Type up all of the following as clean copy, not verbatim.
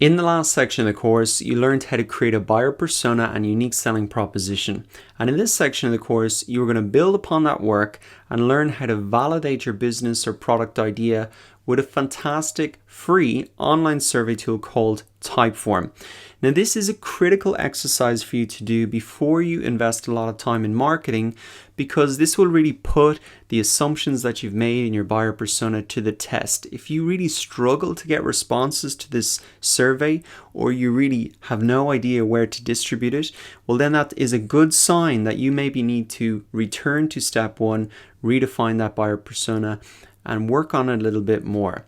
In the last section of the course, you learned how to create a buyer persona and unique selling proposition. And in this section of the course, you're going to build upon that work and learn how to validate your business or product idea with a fantastic free online survey tool called Typeform. Now, this is a critical exercise for you to do before you invest a lot of time in marketing, because this will really put the assumptions that you've made in your buyer persona to the test. If you really struggle to get responses to this survey, or you really have no idea where to distribute it, well, then that is a good sign that you maybe need to return to step one, redefine that buyer persona, and work on it a little bit more.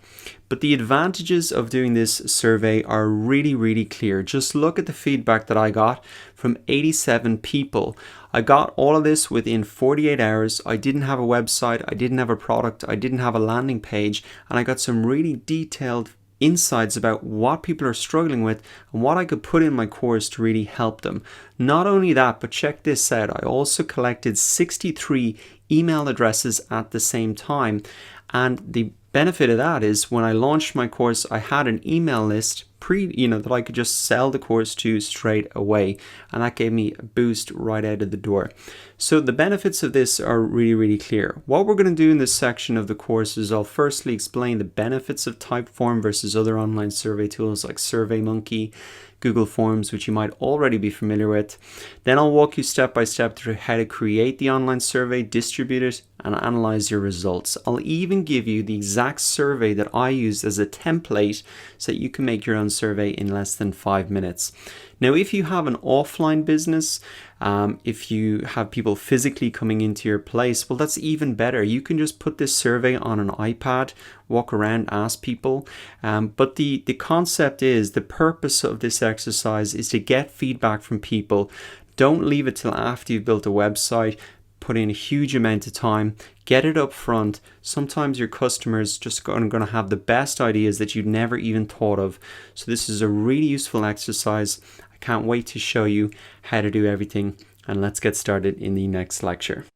But the advantages of doing this survey are really, really clear. Just look at the feedback that I got from 87 people. I got all of this within 48 hours. I didn't have a website, I didn't have a product, I didn't have a landing page, and I got some really detailed insights about what people are struggling with and what I could put in my course to really help them. Not only that, but check this out. I also collected 63 email addresses at the same time. And the benefit of that is when I launched my course, I had an email list that I could just sell the course to straight away. And that gave me a boost right out of the door. So the benefits of this are really, really clear. What we're going to do in this section of the course is I'll firstly explain the benefits of Typeform versus other online survey tools like SurveyMonkey, Google Forms, which you might already be familiar with. Then I'll walk you step by step through how to create the online survey, distribute it, and analyze your results. I'll even give you the exact survey that I used as a template so that you can make your own survey in less than 5 minutes. Now, if you have an offline business, if you have people physically coming into your place, well, that's even better. You can just put this survey on an iPad, walk around, ask people. But the concept is, the purpose of this exercise is to get feedback from people. Don't leave it till after you've built a website. Put in a huge amount of time, get it up front. Sometimes your customers just going to have the best ideas that you'd never even thought of. So this is a really useful exercise. I can't wait to show you how to do everything, and let's get started in the next lecture.